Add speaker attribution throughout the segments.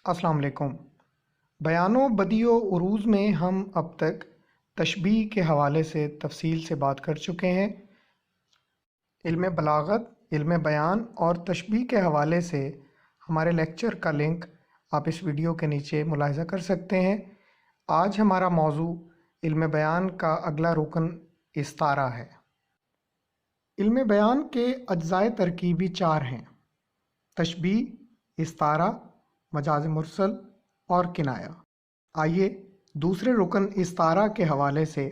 Speaker 1: अस्सलाम वालेकुम। बयानो बदियो उरूज़ में हम अब तक तशबीह के हवाले से तफसील से बात कर चुके हैं। इल्म बलागत, इल्म बयान और तशबीह के हवाले से हमारे लेक्चर का लिंक आप इस वीडियो के नीचे मुलाहिज़ा कर सकते हैं। आज हमारा मौजू इल्म बयान का अगला रुकन इस्तारा है। इल्म बयान के अज्ज़ाए तरकीबी 4 हैं: तशबीह, इस्तारा, मजाज मुरसल और किनाया। आइए दूसरे रुकन इस्तारा के हवाले से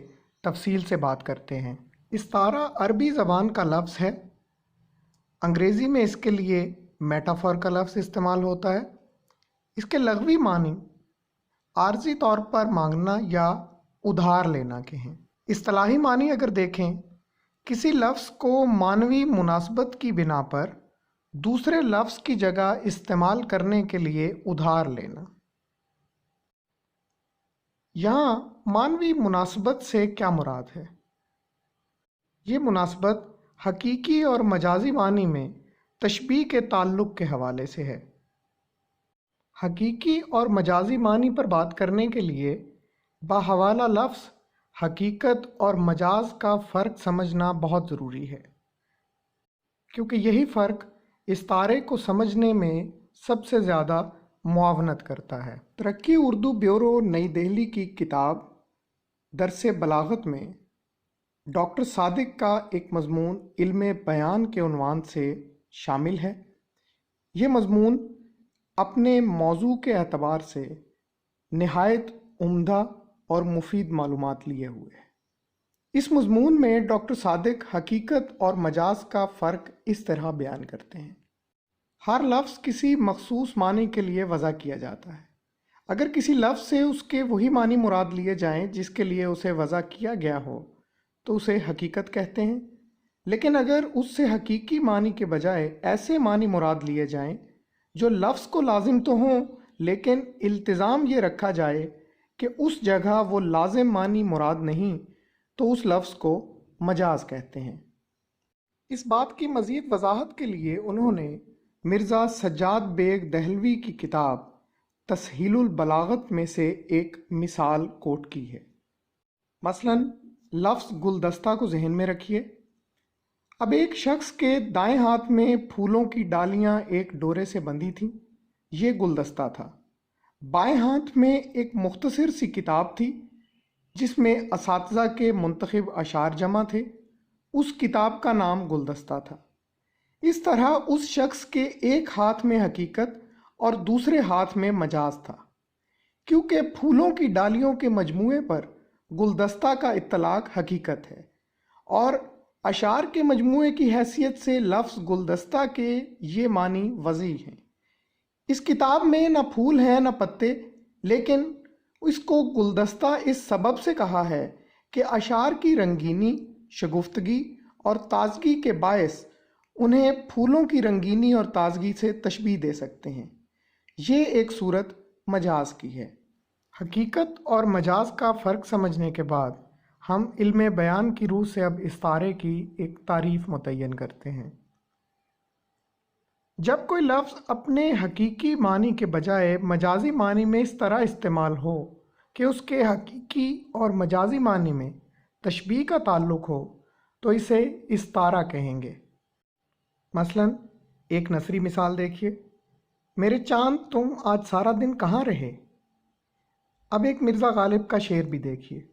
Speaker 1: तफसील से बात करते हैं। इस्तारा अरबी ज़बान का लफ्ज़ है। अंग्रेज़ी में इसके लिए मेटाफर का लफ्ज़ इस्तेमाल होता है। इसके लग़वी मानी आर्जी तौर पर मांगना या उधार लेना के हैं। इस्तिलाही मानी अगर देखें, किसी लफ्ज़ को मानवी मुनासबत की बिना पर दूसरे लफ्ज़ की जगह इस्तेमाल करने के लिए उधार लेना। यहाँ मानवी मुनासबत से क्या मुराद है? ये मुनासबत हकीकी और मजाजी मानी में तशबीह के ताल्लुक़ के हवाले से है। हकीकी और मजाजी मानी पर बात करने के लिए बाहवाला लफ्ज़ हकीकत और मजाज का फ़र्क समझना बहुत ज़रूरी है, क्योंकि यही फ़र्क इस्तारे को समझने में सबसे ज़्यादा मुआवनत करता है। तरक्की उर्दू ब्यूरो नई दिल्ली की किताब दरसे बलागत में डॉक्टर सादिक का एक मज़मून इल्म बयान के उन्वान से शामिल है। ये मज़मून अपने मौजू के एतबार से निहायत उम्दा और मुफीद मालूमात लिए हुए है। इस मज़मून में डॉक्टर सादिक हकीकत और मजाज का फ़र्क इस तरह बयान करते हैं। हर लफ्ज़ किसी मखसूस मानी के लिए वज़ा किया जाता है। अगर किसी लफ्ज़ से उसके वही मानी मुराद लिए जाएं जिसके लिए उसे वज़ा किया गया हो तो उसे हकीकत कहते हैं। लेकिन अगर उससे हकीकी मानी के बजाय ऐसे मानी मुराद लिए जाएं जो लफ्ज़ को लाजिम तो हों, लेकिन इल्तिज़ाम ये रखा जाए कि उस जगह वो लाजिम मानी मुराद नहीं, तो उस लफ्ज़ को मजाज कहते हैं। इस बात की मज़ीद वजाहत के लिए उन्होंने मिर्ज़ा सज्जाद बेग दहलवी की किताब तस्हीलुल बलागत में से एक मिसाल कोट की है। मसलन लफ्ज़ गुलदस्ता को जहन में रखिए। अब एक शख्स के दाएं हाथ में फूलों की डालियां एक डोरे से बंधी थीं। ये गुलदस्ता था। बाएं हाथ में एक मुख्तसर सी किताब थी जिसमें असातिज़ा के मुंतखब अशार जमा थे। उस किताब का नाम गुलदस्ता था। इस तरह उस शख्स के एक हाथ में हकीकत और दूसरे हाथ में मजाज था, क्योंकि फूलों की डालियों के मजमूए पर गुलदस्ता का इत्तलाक हकीकत है और अशार के मजमूए की हैसियत से लफ्ज़ गुलदस्ता के ये मानी वज़ी हैं। इस किताब में न फूल हैं न पत्ते, लेकिन इसको गुलदस्ता इस सबब से कहा है कि अशार की रंगीनी, शगुफ्तगी और ताजगी के बायस उन्हें फूलों की रंगीनी और ताजगी से तशबीह दे सकते हैं। ये एक सूरत मजाज की है। हकीकत और मजाज का फ़र्क समझने के बाद हम इल्म बयान की रूह से अब इस्तारे की एक तारीफ़ मुतय्यन करते हैं। जब कोई लफ्ज़ अपने हकीकी मानी के बजाय मजाजी मानी में इस तरह इस्तेमाल हो कि उसके हकीकी और मजाजी मानी में तशबीह का ताल्लुक़ हो, तो इसे इस्तारा कहेंगे। मसलन एक नसरी मिसाल देखिए, मेरे चांद तुम आज सारा दिन कहाँ रहे। अब एक मिर्ज़ा गालिब का शेर भी देखिए,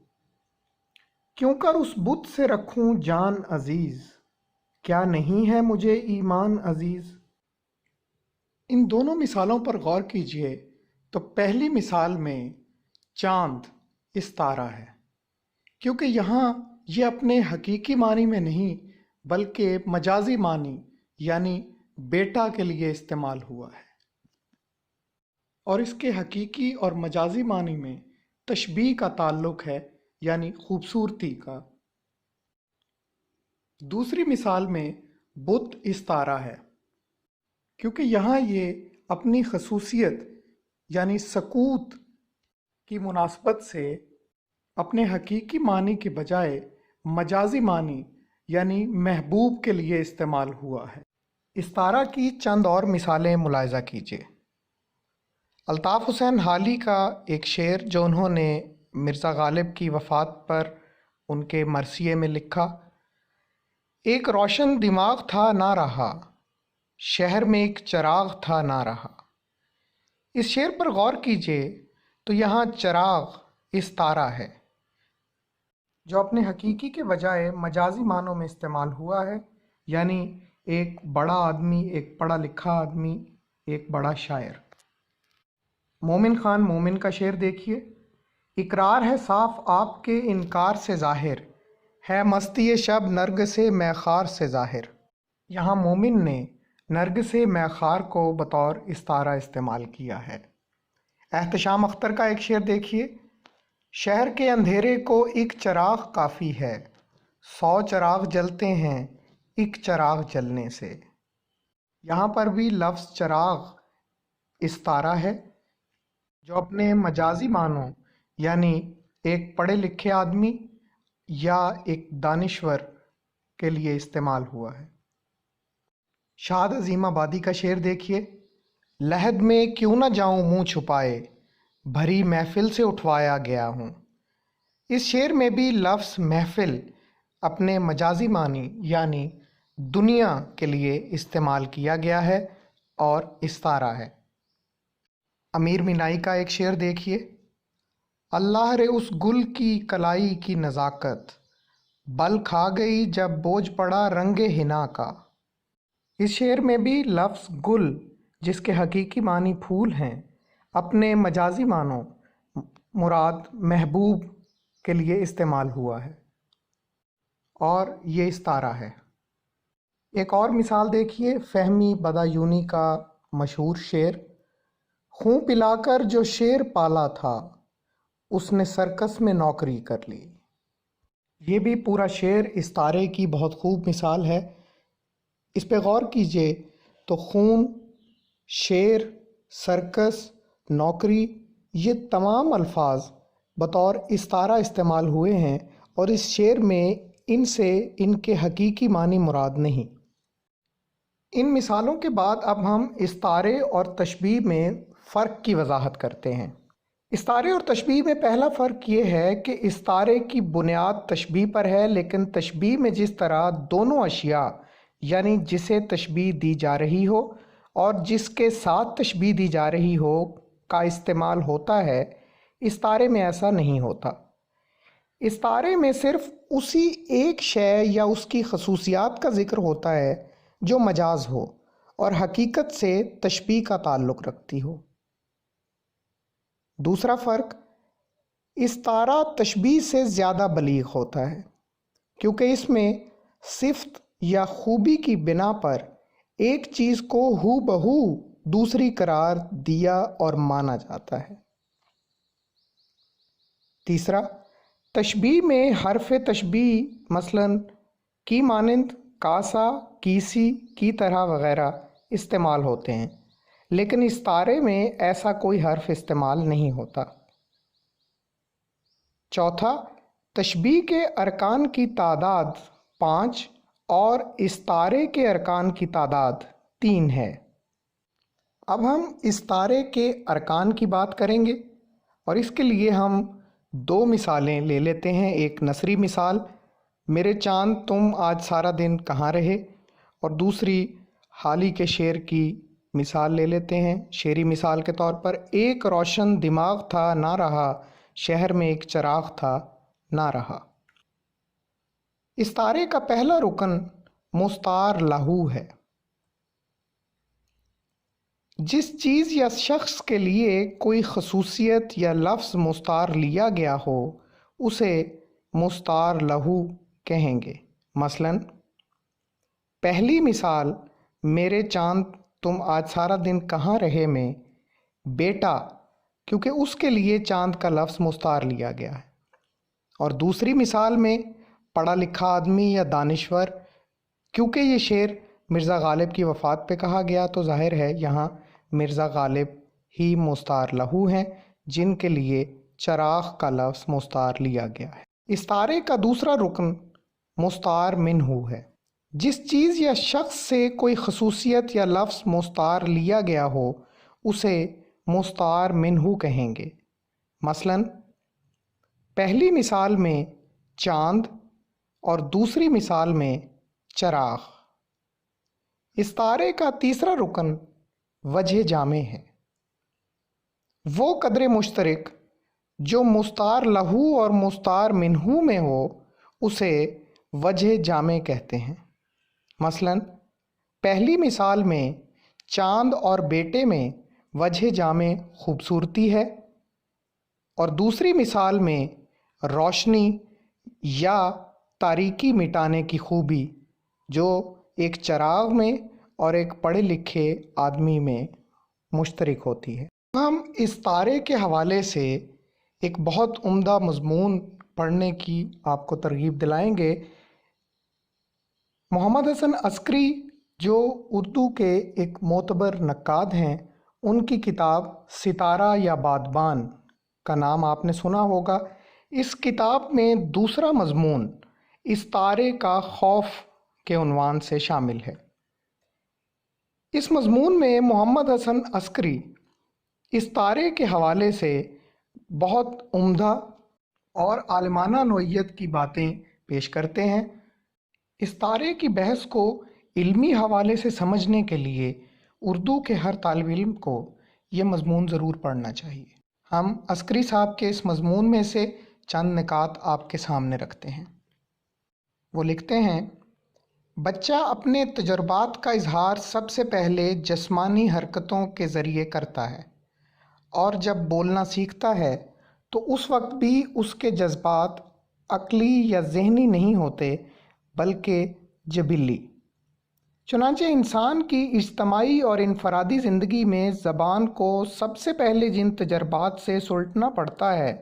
Speaker 1: क्यों कर उस बुत से रखूं जान अजीज़, क्या नहीं है मुझे ईमान अजीज़। इन दोनों मिसालों पर गौर कीजिए तो पहली मिसाल में चांद इस्तारा है, क्योंकि यहाँ ये अपने हकीकी मानी में नहीं बल्कि मजाजी मानी यानी बेटा के लिए इस्तेमाल हुआ है, और इसके हकीकी और मजाजी मानी में तशबीह का ताल्लुक़ है यानी खूबसूरती का। दूसरी मिसाल में बुत इस्तारा है, क्योंकि यहाँ ये अपनी खसूसियत यानी सकूत की मुनासबत से अपने हकीकी मानी के बजाय मजाजी मानी यानी महबूब के लिए इस्तेमाल हुआ है। इस्तारा की चंद और मिसालें मुलाहिज़ा कीजिए। الطاف حسین حالی کا ایک شعر جو انہوں نے مرزا غالب کی وفات پر ان کے مرثیے میں لکھا: ایک روشن دماغ تھا نہ رہا، شہر میں ایک چراغ تھا نہ رہا۔ اس شعر پر غور کیجئے تو یہاں چراغ استعارہ ہے جو اپنے حقیقی کے بجائے مجازی معنوں میں استعمال ہوا ہے، یعنی ایک بڑا آدمی، ایک پڑھا لکھا آدمی، ایک بڑا شاعر۔ مومن خان مومن کا شعر دیکھیے: اقرار ہے صاف آپ کے انکار سے ظاہر، ہے مستی شب نرگ سے میخار سے ظاہر۔ یہاں مومن نے نرگ سے میخار کو بطور استعارہ استعمال کیا ہے۔ احتشام اختر کا ایک شعر دیکھیے: شہر کے اندھیرے کو ایک چراغ کافی ہے، 100 چراغ جلتے ہیں ایک چراغ جلنے سے۔ یہاں پر بھی لفظ چراغ استعارہ ہے جو اپنے مجازی معنوں یعنی ایک پڑھے لکھے آدمی یا ایک دانشور کے لیے استعمال ہوا ہے۔ شاد عظیم آبادی کا شعر دیکھیے: لحد میں کیوں نہ جاؤں منہ چھپائے، بھری محفل سے اٹھوایا گیا ہوں۔ اس شعر میں بھی لفظ محفل اپنے مجازی معنی یعنی دنیا کے لیے استعمال کیا گیا ہے اور استعارہ ہے۔ امیر مینائی کا ایک شعر دیکھیے: اللہ رے اس گل کی کلائی کی نزاکت، بل کھا گئی جب بوجھ پڑا رنگ حنا کا۔ اس شعر میں بھی لفظ گل، جس کے حقیقی معنی پھول ہیں، اپنے مجازی معنوں مراد محبوب کے لیے استعمال ہوا ہے اور یہ استعارہ ہے۔ ایک اور مثال دیکھیے فہمی بدایونی کا مشہور شعر: خون پلا کر جو شیر پالا تھا، اس نے سرکس میں نوکری کر لی۔ یہ بھی پورا شعر استعارے کی بہت خوب مثال ہے۔ اس پہ غور کیجئے تو خون، شیر، سرکس، نوکری، یہ تمام الفاظ بطور استعارہ استعمال ہوئے ہیں اور اس شعر میں ان سے ان کے حقیقی معنی مراد نہیں۔ ان مثالوں کے بعد اب ہم استعارے اور تشبیہ میں فرق کی وضاحت کرتے ہیں۔ استعارے اور تشبیہ میں پہلا فرق یہ ہے کہ استعارے کی بنیاد تشبیہ پر ہے، لیکن تشبیہ میں جس طرح دونوں اشیاء یعنی جسے تشبیہ دی جا رہی ہو اور جس کے ساتھ تشبیہ دی جا رہی ہو کا استعمال ہوتا ہے، استعارے میں ایسا نہیں ہوتا۔ استعارے میں صرف اسی ایک شے یا اس کی خصوصیات کا ذکر ہوتا ہے جو مجاز ہو اور حقیقت سے تشبیہ کا تعلق رکھتی ہو۔ دوسرا فرق، استعارہ تشبیہ سے زیادہ بلیغ ہوتا ہے کیونکہ اس میں صفت یا خوبی کی بنا پر ایک چیز کو ہو بہو دوسری قرار دیا اور مانا جاتا ہے۔ تیسرا، تشبیہ میں حرف تشبیہ مثلاً کی مانند، کاسا، کیسی، کی طرح وغیرہ استعمال ہوتے ہیں، لیکن استعارے میں ایسا کوئی حرف استعمال نہیں ہوتا۔ چوتھا، تشبیہ کے ارکان کی تعداد 5 اور استعارے کے ارکان کی تعداد 3 ہے۔ اب ہم استعارے کے ارکان کی بات کریں گے اور اس کے لیے ہم 2 مثالیں لے لیتے ہیں۔ ایک نثری مثال، میرے چاند تم آج سارا دن کہاں رہے، اور دوسری حالی کے شعر کی مثال لے لیتے ہیں۔ شعری مثال کے طور پر: ایک روشن دماغ تھا نہ رہا، شہر میں ایک چراغ تھا نہ رہا۔ استعارے کا پہلا رکن مستعار لہو ہے۔ جس چیز یا شخص کے لیے کوئی خصوصیت یا لفظ مستعار لیا گیا ہو اسے مستعار لہو کہیں گے۔ مثلاً پہلی مثال میرے چاند تم آج سارا دن کہاں رہے میں بیٹا، کیونکہ اس کے لیے چاند کا لفظ مستعار لیا گیا ہے، اور دوسری مثال میں پڑھا لکھا آدمی یا دانشور، کیونکہ یہ شعر مرزا غالب کی وفات پہ کہا گیا تو ظاہر ہے یہاں مرزا غالب ہی مستعار لہو ہیں جن کے لیے چراغ کا لفظ مستعار لیا گیا ہے۔ استعارے کا دوسرا رکن مستعار منہ ہے۔ جس چیز یا شخص سے کوئی خصوصیت یا لفظ مستعار لیا گیا ہو اسے मुस्तार मिन्हू कहेंगे। मसलन पहली मिसाल में चांद और दूसरी मिसाल में चराग। इस तारे का तीसरा रुकन वजह जामे है। वो कदर मुश्तरक जो मुस्तार लहू और मुस्तार मिन्हू में हो उसे वजह जामे कहते हैं। मसलन पहली मिसाल में चांद और बेटे में वजह जामे खूबसूरती है और दूसरी मिसाल में रोशनी या तारीकी मिटाने की खूबी जो एक चराग में और एक पढ़े लिखे आदमी में मुश्तरक होती है। हम इस तारे के हवाले से एक बहुत उम्दा मज़मून पढ़ने की आपको तरगीब दिलाएंगे। मोहम्मद हसन अस्करी जो उर्दू के एक मोतबर नक्काद हैं, उनकी किताब सितारा या बादबान का नाम आपने सुना होगा। इस किताब में दूसरा मज़मून इस तारे का खौफ के उन्वान से शामिल है। इस मज़मून में मोहम्मद हसन अस्करी इस तारे के हवाले से बहुत उम्दा और आलिमाना नोयत की बातें पेश करते हैं। इस तारे की बहस को इल्मी हवाले से समझने के लिए उर्दू के हर तालिब इल्म को ये मज़मून ज़रूर पढ़ना चाहिए। हम अस्करी साहब के इस मज़मून में से चंद निकात आपके सामने रखते हैं। वो लिखते हैं, बच्चा अपने तजुर्बात का इजहार सबसे पहले जिस्मानी हरकतों के ज़रिए करता है और जब बोलना सीखता है तो उस वक्त भी उसके जज्बात अक्ली या ज़हनी नहीं होते बल्कि जबिली। चुनांचे इंसान की इज्तमाई और इनफरादी ज़िंदगी में ज़बान को सबसे पहले जिन तजर्बात से सुलटना पड़ता है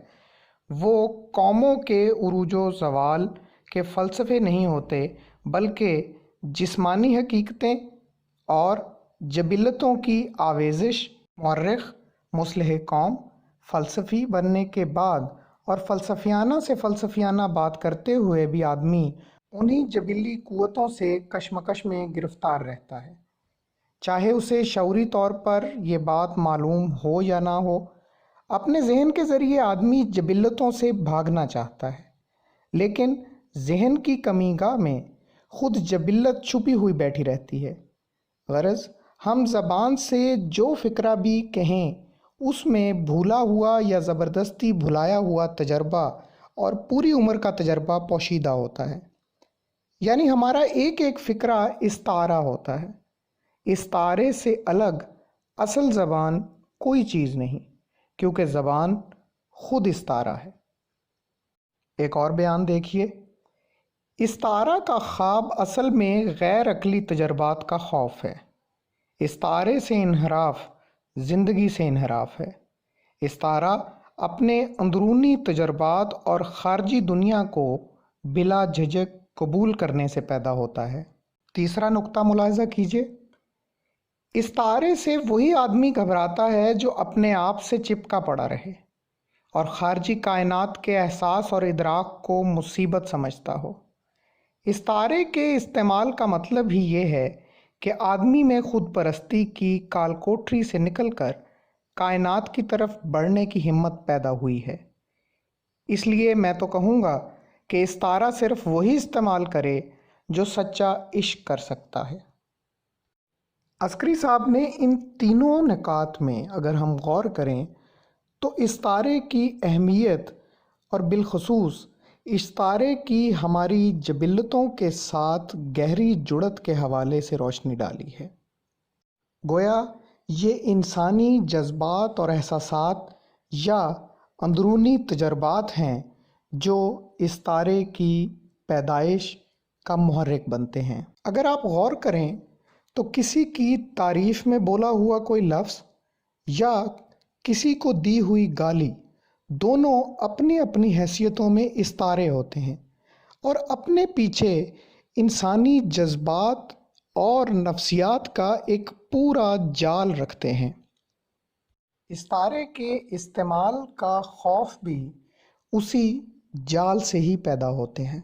Speaker 1: वो कौमों के उरूजो ज़वाल के फ़लसफ़े नहीं होते बल्कि जिस्मानी हकीकतें और जबिलतों की आवेज़िश। मौर्रिख़ मुस्लिह कौम फ़लसफ़ी बनने के बाद और फ़लसफ़ियाना से फ़लसफ़ियाना बात करते हुए भी आदमी उन्हीं जबिली क़ुव्वतों से कशमकश में गिरफ़्तार रहता है, चाहे उसे शऊरी तौर पर यह बात मालूम हो या ना हो। अपने जहन के ज़रिए आदमी जबिलतों से भागना चाहता है, लेकिन जहन की कमीगाह में ख़ुद जबिलत छुपी हुई बैठी रहती है। गरज़ हम ज़बान से जो फ़िक्रा भी कहें उसमें भूला हुआ या ज़बरदस्ती भुलाया हुआ तजर्बा और पूरी उम्र का तजर्बा पोशीदा होता है। यानी हमारा एक एक फ़िक्रा इस्तारा होता है। इस्तारे से अलग असल ज़बान कोई चीज़ नहीं, क्योंकि ज़बान ख़ुद इस्तारा है। एक और बयान देखिए, इस्तारा का ख्वाब असल में गैर अक़ली तजर्बात का खौफ है। इस्तारे से इन्हराफ ज़िंदगी से इन्हराफ है। इस्तारा अपने अंदरूनी तजर्बात और ख़ारजी दुनिया को बिला झिझक कबूल करने से पैदा होता है। तीसरा नुक्ता मुलाहिज़ा कीजिए, इस्तारे से वही आदमी घबराता है जो अपने आप से चिपका पड़ा रहे और ख़ारजी कायनात के एहसास और इदराक को मुसीबत समझता हो। इस्तारे के इस्तेमाल का मतलब ही ये है कि आदमी में खुद परस्ती की कालकोठरी से निकलकर कायनात की तरफ बढ़ने की हिम्मत पैदा हुई है। इसलिए मैं तो कहूँगा कि इस्तारा सिर्फ वही इस्तेमाल करे जो सच्चा इश्क कर सकता है। अस्करी साहब ने इन तीनों निकात में अगर हम गौर करें तो इस्तारे की अहमियत और बिलखसूस इस्तारे की हमारी जबिलतों के साथ गहरी जुड़त के हवाले से रोशनी डाली है। गोया ये इंसानी जज्बात और एहसासात या अंदरूनी तजर्बात हैं जो इस्तारे की पैदाइश का मुहर्रिक बनते हैं। अगर आप गौर करें तो किसी की तारीफ़ में बोला हुआ कोई लफ्ज़ या किसी को दी हुई गाली, दोनों अपनी अपनी हैसियतों में इस्तारे होते हैं और अपने पीछे इंसानी जज्बात और नफ्सियात का एक पूरा जाल रखते हैं। इस्तारे के इस्तेमाल का खौफ भी उसी जाल से ही पैदा होते हैं।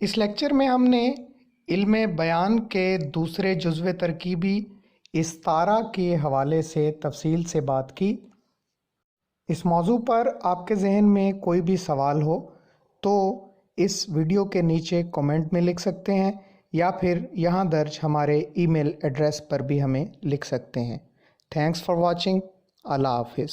Speaker 1: इस लेक्चर में हमने इल्मे बयान के दूसरे जुज़्व तरकीबी استارہ کے حوالے سے تفصیل سے بات کی۔ اس موضوع پر آپ کے ذہن میں کوئی بھی سوال ہو تو اس ویڈیو کے نیچے کومنٹ میں لکھ سکتے ہیں یا پھر یہاں درج ہمارے ای میل ایڈریس پر بھی ہمیں لکھ سکتے ہیں۔ Thanks for watching. اللہ حافظ۔